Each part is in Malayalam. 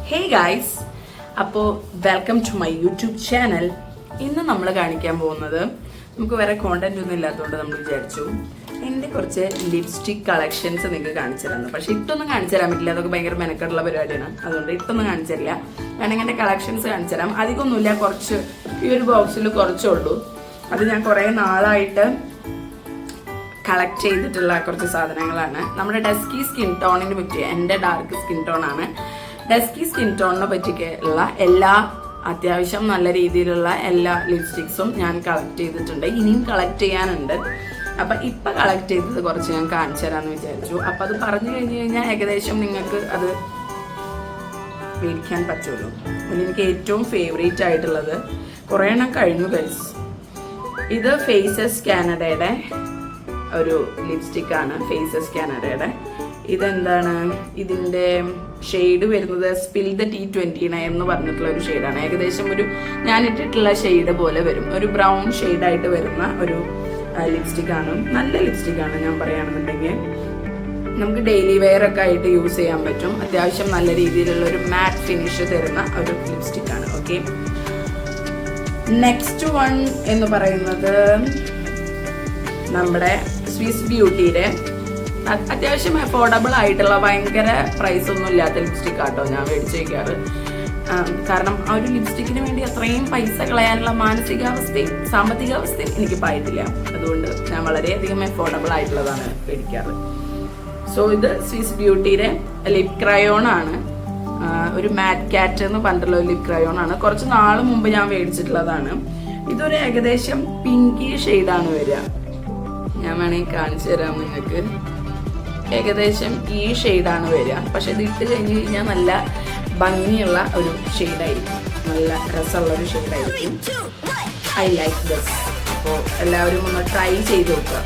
ഹേ ഗൈസ്, അപ്പോൾ welcome to my YouTube channel. ഇന്ന് നമ്മൾ കാണിക്കാൻ പോകുന്നത്, നമുക്ക് വേറെ കോണ്ടന്റ് ഒന്നും ഇല്ലാത്തതുകൊണ്ട് നമ്മൾ വിചാരിച്ചു എൻ്റെ കുറച്ച് ലിപ്സ്റ്റിക് കളക്ഷൻസ് നിങ്ങൾക്ക് കാണിച്ചു തരാമെന്ന്. പക്ഷെ ഇട്ടൊന്നും കാണിച്ചു തരാൻ പറ്റില്ല, അതൊക്കെ ഭയങ്കര മെനക്കെട്ടുള്ള പരിപാടിയാണ്. അതുകൊണ്ട് ഇട്ടൊന്നും കാണിച്ചു തരില്ല. വേണമെങ്കിൽ എൻ്റെ കളക്ഷൻസ് കാണിച്ചു തരാം. അധികമൊന്നുമില്ല, കുറച്ച് ഈ ഒരു ബോക്സിൽ കുറച്ചേ ഉള്ളൂ. അത് ഞാൻ കുറേ നാളായിട്ട് കളക്ട് ചെയ്തിട്ടുള്ള കുറച്ച് സാധനങ്ങളാണ്. നമ്മുടെ ഡസ്കി സ്കിൻ ടോണിന് പറ്റിയ, എൻ്റെ ഡാർക്ക് സ്കിൻ ടോണാണ്. ഡസ്കി സ്കിൻ ടോണിനെ പറ്റിയുള്ള എല്ലാ അത്യാവശ്യം നല്ല രീതിയിലുള്ള എല്ലാ ലിപ്സ്റ്റിക്സും ഞാൻ കളക്ട് ചെയ്തിട്ടുണ്ട്. ഇനിയും കളക്ട് ചെയ്യാനുണ്ട്. അപ്പം ഇപ്പം കളക്ട് ചെയ്തത് കുറച്ച് ഞാൻ കാണിച്ചു തരാമെന്ന് വിചാരിച്ചു. അപ്പം അത് പറഞ്ഞു കഴിഞ്ഞ് കഴിഞ്ഞാൽ ഏകദേശം നിങ്ങൾക്ക് അത് മേടിക്കാൻ പറ്റുമല്ലോ. പിന്നെ എനിക്ക് ഏറ്റവും ഫേവറേറ്റ് ആയിട്ടുള്ളത് കുറേ എണ്ണം കഴിഞ്ഞു ഗൈസ്. ഇത് ഫേസസ് കാനഡയുടെ ഒരു ലിപ്സ്റ്റിക്കാണ്. ഫേസസ് കാനഡയുടെ ഇതെന്താണ്, ഇതിൻ്റെ ഷെയ്ഡ് വരുന്നത് സ്പിൽ ദ T29 എന്ന് പറഞ്ഞിട്ടുള്ള ഒരു ഷെയ്ഡാണ്. ഏകദേശം ഒരു ഞാൻ ഇട്ടിട്ടുള്ള ഷെയ്ഡ് പോലെ വരും, ഒരു ബ്രൗൺ ഷെയ്ഡായിട്ട് വരുന്ന ഒരു ലിപ്സ്റ്റിക്കാണ്. നല്ല ലിപ്സ്റ്റിക്കാണ്. ഞാൻ പറയുകയാണെന്നുണ്ടെങ്കിൽ നമുക്ക് ഡെയിലി വെയർ ഒക്കെ ആയിട്ട് യൂസ് ചെയ്യാൻ പറ്റും. അത്യാവശ്യം നല്ല രീതിയിലുള്ള ഒരു മാറ്റ് ഫിനിഷ് തരുന്ന ഒരു ലിപ്സ്റ്റിക്കാണ്. ഓക്കെ, നെക്സ്റ്റ് വൺ എന്ന് പറയുന്നത് നമ്മുടെ സ്വിസ് ബ്യൂട്ടിയുടെ അത്യാവശ്യം അഫോർഡബിൾ ആയിട്ടുള്ള, ഭയങ്കര പ്രൈസ് ഒന്നും ഇല്ലാത്ത ലിപ്സ്റ്റിക് ആട്ടോ ഞാൻ മേടിച്ച് വയ്ക്കാറ്. കാരണം ആ ഒരു ലിപ്സ്റ്റിക്കിന് വേണ്ടി അത്രയും പൈസ കളയാനുള്ള മാനസികാവസ്ഥയും സാമ്പത്തികാവസ്ഥയും എനിക്കിപ്പോൾ ആയിട്ടില്ല. അതുകൊണ്ട് ഞാൻ വളരെയധികം അഫോർഡബിൾ ആയിട്ടുള്ളതാണ് മേടിക്കാറ്. സോ ഇത് സ്വിസ് ബ്യൂട്ടിയുടെ ലിപ് ക്രയോൺ ആണ്. ഒരു മാറ്റ് കാറ്റ് എന്ന് പറഞ്ഞിട്ടുള്ള ഒരു ലിപ് ക്രയോൺ ആണ്. കുറച്ച് നാൾ മുമ്പ് ഞാൻ മേടിച്ചിട്ടുള്ളതാണ്. ഇതൊരു ഏകദേശം പിങ്കി ഷെയ്ഡാണ് വരിക. ഞാൻ വേണമെങ്കിൽ കാണിച്ചു തരാം നിങ്ങൾക്ക്. ഏകദേശം ഈ ഷെയ്ഡാണ് വരിക. പക്ഷെ ഇത് ഇട്ട് കഴിഞ്ഞ് കഴിഞ്ഞാൽ നല്ല ഭംഗിയുള്ള ഒരു ഷെയ്ഡായിരിക്കും, നല്ല രസമുള്ള ഒരു ഷെയ്ഡായിരിക്കും. I like this. അപ്പോൾ എല്ലാവരും ഒന്ന് ട്രൈ ചെയ്ത് നോക്കുക.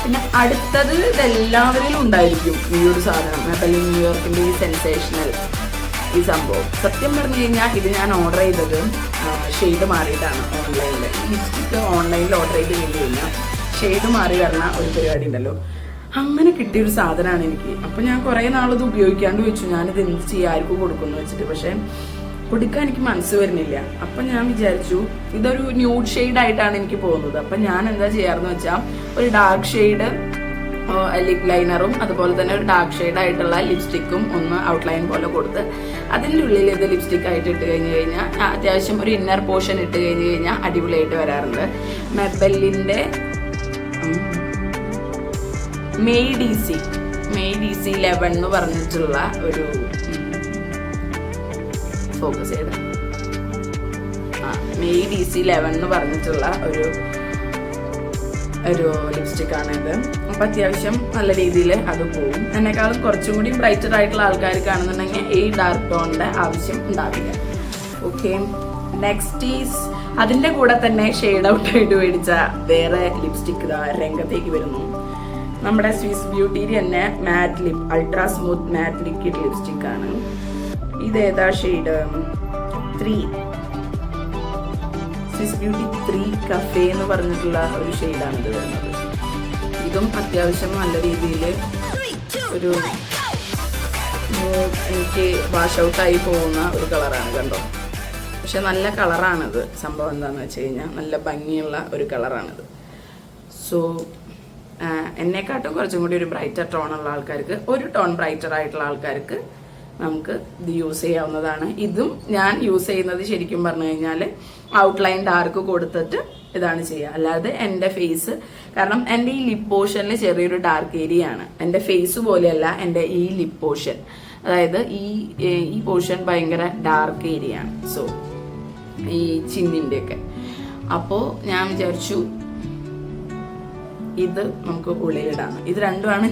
പിന്നെ അടുത്തത് ഇതെല്ലാവരിലും ഉണ്ടായിരിക്കും ഈ ഒരു സാധനം, മെബലിൻ ന്യൂയോർക്കിൻ്റെ ഈ സെൻസേഷണൽ ഈ സംഭവം. സത്യം പറഞ്ഞു കഴിഞ്ഞാൽ ഇത് ഞാൻ ഓർഡർ ചെയ്തത് ഷെയ്ഡ് മാറിയിട്ടാണ്. ഓൺലൈനിൽ ലിപ്സ്റ്റിക്ക് ഓൺലൈനിൽ ഓർഡർ ചെയ്ത് കഴിഞ്ഞാൽ ഷെയ്ഡ് മാറി വരുന്ന ഒരു പരിപാടി ഉണ്ടല്ലോ, അങ്ങനെ കിട്ടിയൊരു സാധനമാണ് എനിക്ക്. അപ്പം ഞാൻ കുറേ നാളത് ഉപയോഗിക്കാണ്ട് വെച്ചു, ഞാനിത് എന്ത് ചെയ്യുക, ആർക്കും കൊടുക്കുമെന്ന് വെച്ചിട്ട്. പക്ഷേ കൊടുക്കാൻ എനിക്ക് മനസ്സ് വരുന്നില്ല. അപ്പം ഞാൻ വിചാരിച്ചു ഇതൊരു ന്യൂഡ് ഷെയ്ഡായിട്ടാണ് എനിക്ക് പോകുന്നത്. അപ്പം ഞാൻ എന്താ ചെയ്യാറെന്ന് വെച്ചാൽ ഒരു ഡാർക്ക് ഷെയ്ഡ് ലിപ് ലൈനറും അതുപോലെ തന്നെ ഒരു ഡാർക്ക് ഷെയ്ഡ് ആയിട്ടുള്ള ലിപ്സ്റ്റിക്കും ഒന്ന് ഔട്ട്ലൈൻ പോലെ കൊടുത്ത് അതിൻ്റെ ഉള്ളിൽ ഇത് ലിപ്സ്റ്റിക് ആയിട്ട് ഇട്ട് കഴിഞ്ഞ് കഴിഞ്ഞാൽ അത്യാവശ്യം ഒരു ഇന്നർ പോർഷൻ ഇട്ട് കഴിഞ്ഞ് കഴിഞ്ഞാൽ അടിപൊളിയായിട്ട് വരാറുണ്ട്. മെബലിൻ്റെ മെയ് ഡി സി 11 എന്ന് പറഞ്ഞിട്ടുള്ള ഒരു ഫോക്കസ് ചെയ്ത മെയ് ഡി സി 11 എന്ന് പറഞ്ഞിട്ടുള്ള ഒരു ലിപ്സ്റ്റിക്കാണ് ഇത്. അപ്പം അത്യാവശ്യം നല്ല രീതിയിൽ അത് പോവും. എന്നെക്കാളും കുറച്ചും കൂടി ബ്രൈറ്റർ ആയിട്ടുള്ള ആൾക്കാർ കാണുന്നുണ്ടെങ്കിൽ ഈ ഡാർക്ക് ടോണിൻ്റെ ആവശ്യം ഉണ്ടാവില്ല. ഓക്കെ, നെക്സ്റ്റ് ഈസ് അതിൻ്റെ കൂടെ തന്നെ ഷെയ്ഡ് ഔട്ട് ആയിട്ട് മേടിച്ച വേറെ ലിപ്സ്റ്റിക് രംഗത്തേക്ക് വരുന്നു. നമ്മുടെ സ്വിസ് ബ്യൂട്ടിയിൽ തന്നെ matte lip ultra smooth matte liquid ലിപ്സ്റ്റിക്കാണ്. ഇതേതാ ഷെയ്ഡ് 3, സ്വിസ് ബ്യൂട്ടി 3 കഫേ എന്ന് പറഞ്ഞിട്ടുള്ള ഒരു ഷെയ്ഡാണ് ഇത് വരുന്നത്. ഇതും അത്യാവശ്യം നല്ല രീതിയിൽ ഒരു എനിക്ക് വാഷ് ഔട്ടായി പോകുന്ന ഒരു കളറാണ്, കണ്ടോ. പക്ഷെ നല്ല കളറാണിത്. സംഭവം എന്താണെന്ന് വെച്ച് കഴിഞ്ഞാൽ നല്ല ഭംഗിയുള്ള ഒരു കളറാണിത്. സോ എന്നെക്കാട്ടും കുറച്ചും കൂടി ഒരു ബ്രൈറ്റർ ടോണുള്ള ആൾക്കാർക്ക്, ഒരു ടോൺ ബ്രൈറ്റർ ആയിട്ടുള്ള ആൾക്കാർക്ക് നമുക്ക് ഇത് യൂസ് ചെയ്യാവുന്നതാണ്. ഇതും ഞാൻ യൂസ് ചെയ്യുന്നത് ശരിക്കും പറഞ്ഞു കഴിഞ്ഞാൽ ഔട്ട്ലൈൻ ഡാർക്ക് കൊടുത്തിട്ട് ഇതാണ് ചെയ്യുക. അല്ലാതെ എൻ്റെ ഫേസ്, കാരണം എൻ്റെ ഈ ലിപ് പോർഷനിൽ ചെറിയൊരു ഡാർക്ക് ഏരിയ ആണ്. എൻ്റെ ഫേസ് പോലെയല്ല എൻ്റെ ഈ ലിപ് പോർഷൻ, അതായത് ഈ പോർഷൻ ഭയങ്കര ഡാർക്ക് ഏരിയ ആണ്. സോ ഈ ചിന്നിൻ്റെയൊക്കെ. അപ്പോൾ ഞാൻ വിചാരിച്ചു ഇത് നമുക്ക് ഉള്ളിലിടാണ്. ഇത് രണ്ടുമാണ്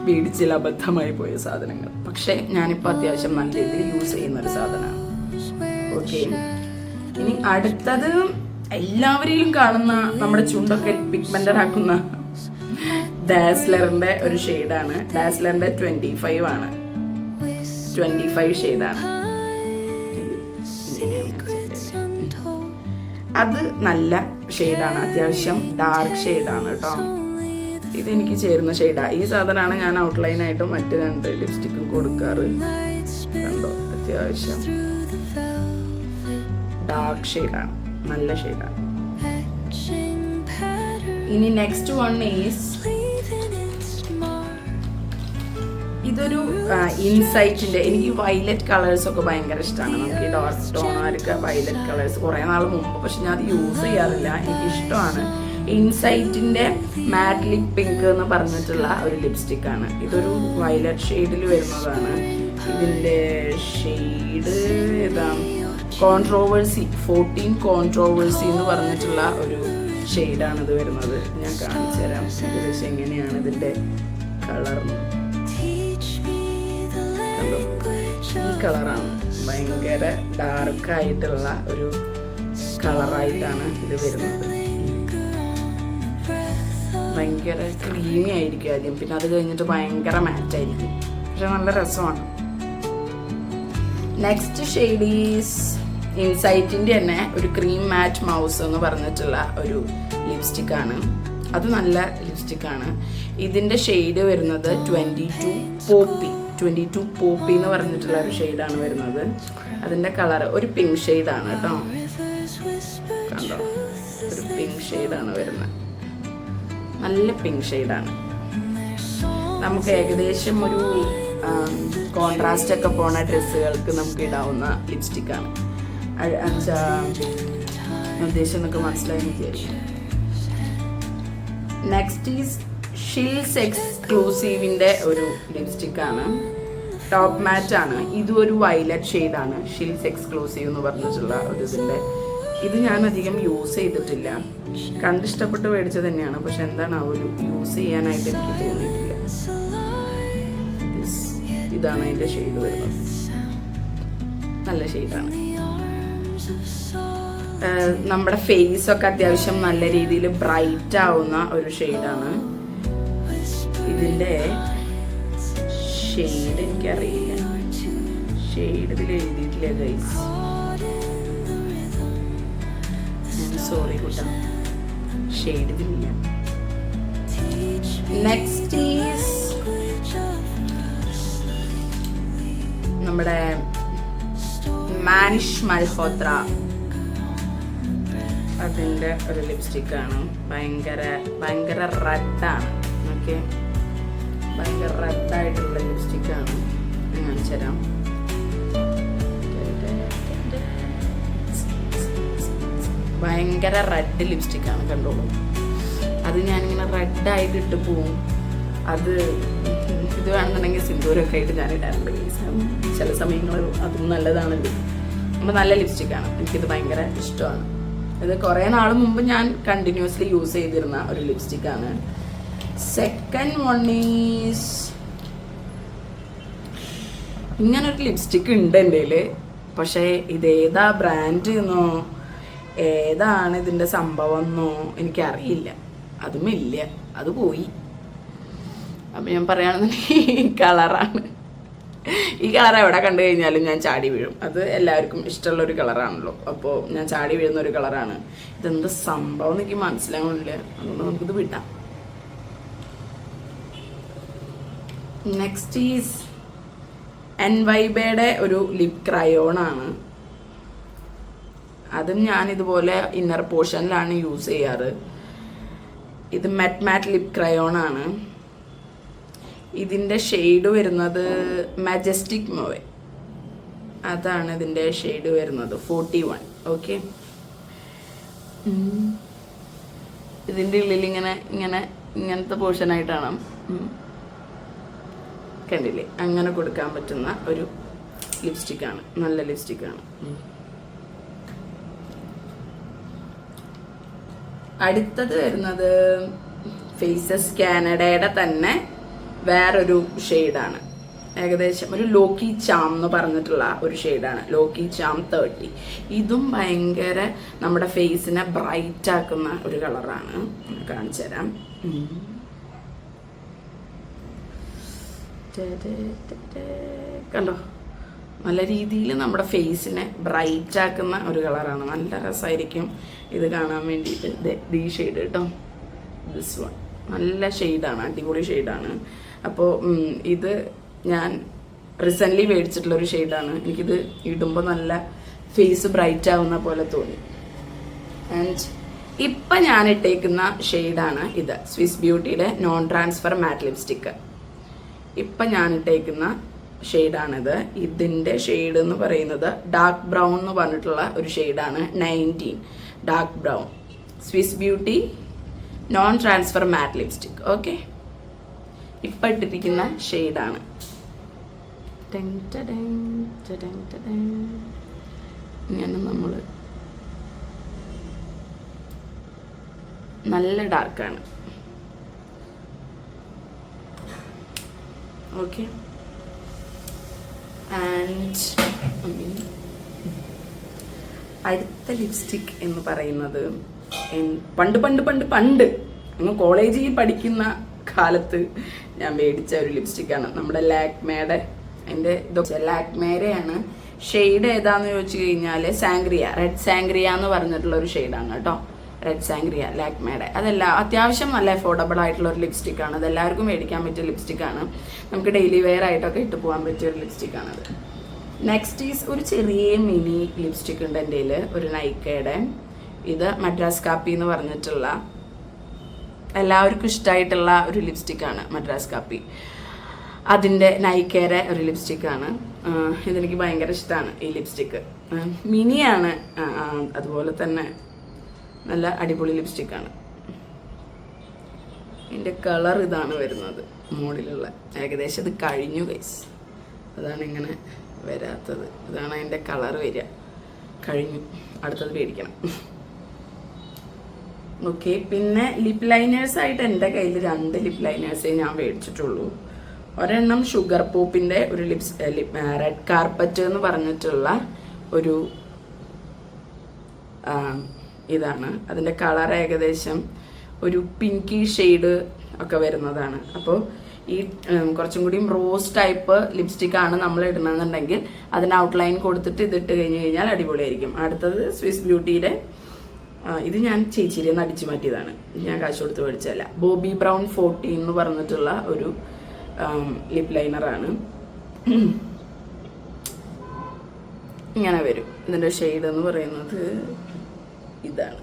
മേടിച്ചിൽ അബദ്ധമായി പോയ സാധനങ്ങൾ. പക്ഷെ ഞാനിപ്പോൾ അത്യാവശ്യം നല്ല രീതിയിൽ യൂസ് ചെയ്യുന്ന ഒരു സാധനമാണ്. ഓക്കെ, ഇനി അടുത്തത് എല്ലാവരെയും കാണുന്ന, നമ്മുടെ ചുണ്ടൊക്കെ പിഗ്മെന്റഡ് ആക്കുന്ന ഡാസ്ലറിന്റെ ഒരു ഷെയ്ഡാണ്. ഡാസ്ലറിന്റെ 25 ആണ്, 25 ഷെയ്ഡാണ്. അത് നല്ല ഷെയ്ഡാണ്, അത്യാവശ്യം ഡാർക്ക് ഷെയ്ഡാണ് കേട്ടോ. ഇതെനിക്ക് ചേരുന്ന ഷെയ്ഡാണ്. ഈ സാധനമാണ് ഞാൻ ഔട്ട്ലൈനായിട്ടും മറ്റ് 2 ലിപ്സ്റ്റിക്കും കൊടുക്കാറ്. കണ്ടോ, അത്യാവശ്യം ഡാർക്ക് ഷെയ്ഡാണ്, നല്ല ഷെയ്ഡാണ്. ഇനി നെക്സ്റ്റ് വൺ ഈസ് ഇതൊരു ഇൻസൈറ്റിന്റെ. എനിക്ക് വയലറ്റ് കളേഴ്സ് ഒക്കെ ഭയങ്കര ഇഷ്ടമാണ്. നമുക്ക് ഈ ഡാർക്ക് ടോണുകാർക്ക് വയലറ്റ് കളേഴ്സ് കുറേ നാൾ മുമ്പ്, പക്ഷെ ഞാൻ അത് യൂസ് ചെയ്യാറില്ല. എനിക്ക് ഇഷ്ടമാണ്. ഇൻസൈറ്റിന്റെ മാറ്റ് ലിപ് പിങ്ക് എന്ന് പറഞ്ഞിട്ടുള്ള ഒരു ലിപ്സ്റ്റിക് ആണ്. ഇതൊരു വയലറ്റ് ഷെയ്ഡിൽ വരുന്നതാണ്. ഇതിന്റെ ഷെയ്ഡ് ഏതാ, കോൺട്രോവേഴ്സി 14 കോൺട്രോവേഴ്സി എന്ന് പറഞ്ഞിട്ടുള്ള ഒരു ഷെയ്ഡാണ് ഇത് വരുന്നത്. ഞാൻ കാണിച്ചു തരാം ഏകദേശം എങ്ങനെയാണ് ഇതിന്റെ കളർ. ഈ കളറാണ്, ഭയങ്കര ഡാർക്കായിട്ടുള്ള ഒരു കളറായിട്ടാണ് ഇത് വരുന്നത്. ഭയങ്കര ക്രീമി ആയിരിക്കും ആദ്യം, പിന്നെ അത് കഴിഞ്ഞിട്ട് ഭയങ്കര മാറ്റായിരിക്കും, പക്ഷെ നല്ല രസമാണ്. നെക്സ്റ്റ് ഷെയ്ഡ് ഈസ് ഇൻസൈറ്റിന്റെ തന്നെ ഒരു ക്രീം മാറ്റ് മൗസ് എന്ന് പറഞ്ഞിട്ടുള്ള ഒരു ലിപ്സ്റ്റിക് ആണ്. അത് നല്ല ലിപ്സ്റ്റിക് ആണ്. ഇതിന്റെ ഷെയ്ഡ് വരുന്നത് 22 പോപ്പി എന്ന് പറഞ്ഞിട്ടുള്ള ഒരു ഷെയ്ഡാണ് വരുന്നത്. അതിന്റെ കളർ ഒരു പിങ്ക് ഷെയ്ഡാണ് കേട്ടോ. കണ്ടോ, ഒരു പിങ്ക് ഷെയ്ഡാണ് വരുന്നത്. നല്ല പിങ്ക് ഷെയ്ഡാണ്. നമുക്ക് ഏകദേശം ഒരു കോൺട്രാസ്റ്റ് ഒക്കെ പോണ ഡ്രസ്സുകൾക്ക് നമുക്ക് ഇടാവുന്ന ലിപ്സ്റ്റിക്കാണ്. ഉദ്ദേശം എന്നൊക്കെ മനസ്സിലായി വിചാരിക്കും. നെക്സ്റ്റ് ഈസ് ഷിൽസ് എക്സ്ക്ലൂസീവിന്റെ ഒരു ലിപ്സ്റ്റിക് ആണ്. ടോപ്പ് മാറ്റ് ആണ്. ഇതും ഒരു വയലറ്റ് ഷെയ്ഡാണ്. ഷിൽസ് എക്സ്ക്ലൂസീവ് എന്ന് പറഞ്ഞിട്ടുള്ള ഒരു ഇതിന്റെ. ഇത് ഞാൻ അധികം യൂസ് ചെയ്തിട്ടില്ല, കണ്ടിഷ്ടപ്പെട്ട് മേടിച്ചത് തന്നെയാണ്. പക്ഷെ എന്താണ് ഒരു യൂസ് ചെയ്യാനായിട്ട് എനിക്ക് തോന്നിയിട്ടില്ല. ഇതാണ് അതിന്റെ ഷെയ്ഡ് വരുന്നത്. നല്ല ഷെയ്ഡാണ്. നമ്മുടെ ഫേസ് ഒക്കെ അത്യാവശ്യം നല്ല രീതിയിൽ ബ്രൈറ്റ് ആവുന്ന ഒരു ഷെയ്ഡാണ്. ഇതിന്റെ ഷെയ്ഡ് എനിക്കറിയില്ല, ഷെയ്ഡ് ഇതിൽ എഴുതിയിട്ടില്ല ഗൈസ്, സോറി കൂട്ടാ, ഷെയ്ഡ് ഇതില്ല. നെക്സ്റ്റ് ഈസ് നമ്മുടെ മാനിഷ് മൽഹോത്ര. അതിൻ്റെ ഒരു ലിപ്സ്റ്റിക് ആണ്. ഭയങ്കര റെഡാണ്. ഓക്കെ, ഭയങ്കര റെഡായിട്ടുള്ള ലിപ്സ്റ്റിക് ആണ്. ഞാൻ കാണിച്ചു തരാം. ഭയങ്കര റെഡ് ലിപ്സ്റ്റിക് ആണ്, കണ്ടോളൂ. അത് ഞാനിങ്ങനെ റെഡായിട്ട് ഇട്ട് പോവും. അത് ഇത് വേണമെന്നുണ്ടെങ്കിൽ സിന്ദൂരൊക്കെ ആയിട്ട് ഞാൻ ഇടാറുണ്ട്. ചില സമയങ്ങൾ അതും നല്ലതാണല്ലോ. അപ്പോൾ നല്ല ലിപ്സ്റ്റിക്കാണ്. എനിക്കിത് ഭയങ്കര ഇഷ്ടമാണ്. ഇത് കുറേ നാൾ മുമ്പ് ഞാൻ കണ്ടിന്യൂസ്ലി യൂസ് ചെയ്തിരുന്ന ഒരു ലിപ്സ്റ്റിക്കാണ്. സെക്കൻഡ് വൺ ഈസ് ഇങ്ങനൊരു ലിപ്സ്റ്റിക്ക് ഉണ്ട് എൻ്റെ കയ്യിൽ. പക്ഷേ ഇതേതാ ബ്രാൻഡ് എന്നോ ഏതാണ് ഇതിൻ്റെ സംഭവം എന്നോ എനിക്കറിയില്ല. അതുമില്ല, അത് പോയി. അപ്പം ഞാൻ പറയുകയാണെന്നുണ്ടെങ്കിൽ ഈ കളറാണ്. ഈ കളർ എവിടെ കണ്ടു കഴിഞ്ഞാലും ഞാൻ ചാടി വീഴും. അത് എല്ലാവർക്കും ഇഷ്ടമുള്ളൊരു കളറാണല്ലോ. അപ്പോൾ ഞാൻ ചാടി വീഴുന്ന ഒരു കളറാണ്. ഇതെന്ത് സംഭവം എനിക്ക് മനസ്സിലാവുന്നില്ല. അതുകൊണ്ട് നമുക്കിത് വിടാം. നെക്സ്റ്റ് ഈസ് എൻവൈബയുടെ ഒരു ലിപ് ക്രയോൺ ആണ്. അതും ഞാൻ ഇതുപോലെ ഇന്നർ പോർഷനിലാണ് യൂസ് ചെയ്യാറ്. ഇത് മാറ്റ് ലിപ് ക്രയോൺ ആണ്. ഇതിൻ്റെ ഷെയ്ഡ് വരുന്നത് മജസ്റ്റിക് മോവെ. അതാണ് ഇതിൻ്റെ ഷെയ്ഡ് വരുന്നത് 41. ഓക്കെ, ഇതിൻ്റെ ഉള്ളിൽ ഇങ്ങനത്തെ പോർഷനായിട്ടാണ്, കണ്ടില്ലേ? അങ്ങനെ കൊടുക്കാൻ പറ്റുന്ന ഒരു ലിപ്സ്റ്റിക്കാണ്. നല്ല ലിപ്സ്റ്റിക്കാണ്. അടുത്തത് വരുന്നത് ഫേസസ് കാനഡയുടെ തന്നെ വേറൊരു ഷെയ്ഡാണ്. ഏകദേശം ഒരു ലോക്കി ചാം എന്ന് പറഞ്ഞിട്ടുള്ള ഒരു ഷെയ്ഡാണ്. ലോക്കി ചാം 30. ഇതും ഭയങ്കര നമ്മുടെ ഫേസിനെ ബ്രൈറ്റ് ആക്കുന്ന ഒരു കളറാണ്. കാണിച്ചു തരാം. കണ്ടോ, നല്ല രീതിയിൽ നമ്മുടെ ഫേസിനെ ബ്രൈറ്റ് ആക്കുന്ന ഒരു കളറാണ്. നല്ല രസമായിരിക്കും ഇത് കാണാൻ വേണ്ടിയിട്ട്. ഈ ഷെയ്ഡ് കേട്ടോ, ദിസ് വൺ. നല്ല ഷെയ്ഡാണ്, അടിപൊളി ഷെയ്ഡാണ്. അപ്പോൾ ഇത് ഞാൻ റീസെൻ്റ്ലി മേടിച്ചിട്ടുള്ളൊരു ഷെയ്ഡാണ്. എനിക്കിത് ഇടുമ്പോൾ നല്ല ഫേസ് ബ്രൈറ്റ് ആവുന്ന പോലെ തോന്നി. ആൻഡ് ഇപ്പം ഞാൻ ഇട്ടേക്കുന്ന ഷെയ്ഡാണ് ഇത്, സ്വിസ് ബ്യൂട്ടിയുടെ നോൺ ട്രാൻസ്ഫർ മാറ്റ് ലിപ്സ്റ്റിക്ക്. ഇപ്പം ഞാൻ ഇട്ടേക്കുന്ന ഷെയ്ഡാണിത്. ഇതിൻ്റെ ഷെയ്ഡ് എന്ന് പറയുന്നത് ഡാർക്ക് ബ്രൗൺ എന്ന് പറഞ്ഞിട്ടുള്ള ഒരു ഷെയ്ഡാണ്, 19 dark brown, Swiss beauty non transfer മാറ്റ് ലിപ്സ്റ്റിക്. ഓക്കെ, ഇപ്പം ഇട്ടിരിക്കുന്ന ഷെയ്ഡാണ്. ഇങ്ങനെ നമ്മൾ നല്ല ഡാർക്കാണ്. ഓക്കെ, ആൻഡ് അടുത്ത ലിപ്സ്റ്റിക് എന്ന് പറയുന്നത് പണ്ട് പണ്ട് പണ്ട് പണ്ട് അങ്ങ് കോളേജിൽ പഠിക്കുന്ന കാലത്ത് ഞാൻ മേടിച്ച ഒരു ലിപ്സ്റ്റിക്കാണ്, നമ്മുടെ ലാക്മേയുടെ. എൻ്റെ ഇതൊക്കെ ലാക്മേയുടെയാണ്. ഷെയ്ഡ് ഏതാന്ന് ചോദിച്ചു കഴിഞ്ഞാൽ സാങ്ക്രിയ, റെഡ് സാങ്ക്രിയ എന്ന് പറഞ്ഞിട്ടുള്ള ഒരു ഷെയ്ഡാണ് കേട്ടോ, റെഡ് സാങ്ക്രിയ ലാക്മേയുടെ. അതല്ല, അത്യാവശ്യം നല്ല അഫോർഡബിൾ ആയിട്ടുള്ള ഒരു ലിപ്സ്റ്റിക്കാണ്. അത് എല്ലാവർക്കും മേടിക്കാൻ പറ്റിയ ലിപ്സ്റ്റിക്കാണ്. നമുക്ക് ഡെയിലി വെയർ ആയിട്ടൊക്കെ ഇട്ട് പോകാൻ പറ്റിയ ഒരു ലിപ്സ്റ്റിക്കാണത്. നെക്സ്റ്റ് ഈസ് ഒരു ചെറിയ മിനി ലിപ്സ്റ്റിക് ഉണ്ട് എൻ്റെ കയ്യിൽ, ഒരു നൈക്കയുടെ. ഇത് മദ്രാസ് കാപ്പി എന്ന് പറഞ്ഞിട്ടുള്ള എല്ലാവർക്കും ഇഷ്ടമായിട്ടുള്ള ഒരു ലിപ്സ്റ്റിക്കാണ് മദ്രാസ് കാപ്പി. അതിൻ്റെ നൈക്കയുടെ ഒരു ലിപ്സ്റ്റിക്കാണ്. ഇതെനിക്ക് ഭയങ്കര ഇഷ്ടമാണ് ഈ ലിപ്സ്റ്റിക്ക്. മിനിയാണ്, അതുപോലെ തന്നെ നല്ല അടിപൊളി ലിപ്സ്റ്റിക്കാണ്. ഇതിൻ്റെ കളർ ഇതാണ് വരുന്നത് മോഡിലുള്ള. ഏകദേശം ഇത് കഴിഞ്ഞു ഗൈസ്, അതാണ് ഇങ്ങനെ വരാത്തത്. ഇതാണ് അതിൻ്റെ കളർ വരിക. കഴിഞ്ഞു, അടുത്തത് മേടിക്കണം. ഓക്കെ, പിന്നെ ലിപ് ലൈനേഴ്സ് ആയിട്ട് എൻ്റെ കയ്യിൽ 2 ലിപ് ലൈനേഴ്സേ ഞാൻ മേടിച്ചിട്ടുള്ളൂ. ഒരെണ്ണം ഷുഗർ പോപ്പിൻ്റെ ഒരു റെഡ് കാർപ്പറ്റ് എന്ന് പറഞ്ഞിട്ടുള്ള ഒരു ഇതാണ്. അതിൻ്റെ കളർ ഏകദേശം ഒരു പിങ്കി ഷെയ്ഡ് ഒക്കെ വരുന്നതാണ്. അപ്പോൾ ഈ കുറച്ചും കൂടിയും റോസ് ടൈപ്പ് ലിപ്സ്റ്റിക്കാണ് നമ്മൾ ഇടണമെന്നുണ്ടെങ്കിൽ അതിന് ഔട്ട്ലൈൻ കൊടുത്തിട്ട് ഇതിട്ട് കഴിഞ്ഞ് കഴിഞ്ഞാൽ അടിപൊളിയായിരിക്കും. അടുത്തത് സ്വിസ് ബ്യൂട്ടിയുടെ, ഇത് ഞാൻ ചേച്ചിയിൽ നിന്ന് അടിച്ചു മാറ്റിയതാണ്, ഞാൻ കാശ് കൊടുത്ത് മേടിച്ചതല്ല. ബോബി ബ്രൗൺ 14 എന്ന് പറഞ്ഞിട്ടുള്ള ഒരു ലിപ് ലൈനറാണ്. ഇങ്ങനെ വരും. ഇതിൻ്റെ ഷെയ്ഡ് എന്ന് പറയുന്നത് ഇതാണ്.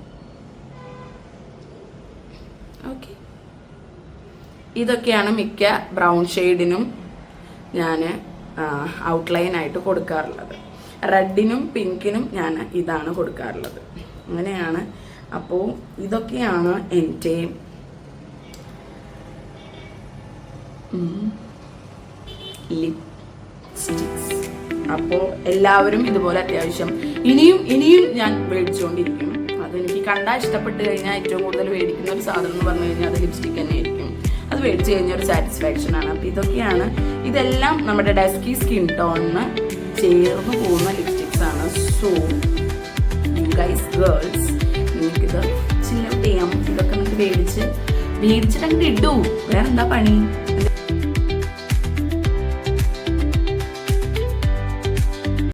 ഓക്കെ, ഇതൊക്കെയാണ് മിക്ക ബ്രൗൺ ഷെയ്ഡിനും ഞാൻ ഔട്ട്ലൈൻ ആയിട്ട് കൊടുക്കാറുള്ളത്. റെഡിനും പിങ്കിനും ഞാൻ ഇതാണ് കൊടുക്കാറുള്ളത്. അങ്ങനെയാണ്. അപ്പോൾ ഇതൊക്കെയാണ് എൻ്റെ ലിപ്സ്റ്റിക്സ്. അപ്പോൾ എല്ലാവരും ഇതുപോലെ അത്യാവശ്യം ഇനിയും ഞാൻ മേടിച്ചുകൊണ്ടിരിക്കും. അതെനിക്ക് കണ്ടാൽ ഇഷ്ടപ്പെട്ട് കഴിഞ്ഞാൽ ഏറ്റവും കൂടുതൽ മേടിക്കുന്ന ഒരു സാധനം എന്ന് പറഞ്ഞു കഴിഞ്ഞാൽ അത് ലിപ്സ്റ്റിക് തന്നെ ആയിരിക്കും. അത് മേടിച്ചു കഴിഞ്ഞാൽ ഒരു സാറ്റിസ്ഫാക്ഷൻ ആണ്. അപ്പോൾ ഇതൊക്കെയാണ്, ഇതെല്ലാം നമ്മുടെ ഡസ്കി സ്കിൻ ടോണിന് ചേർന്ന് പോകുന്ന ലിപ്സ്റ്റിക്സ് ആണ്. സോ യു ഗൈസ് ഗേൾസ്, നിങ്ങൾക്കിത് ചില്ലൗട്ട് ചെയ്യാം. ഇതൊക്കെ നിങ്ങൾക്ക് മേടിച്ചിട്ട് അങ്ങോട്ട് ഇടൂ, വേറെ എന്താ പണി?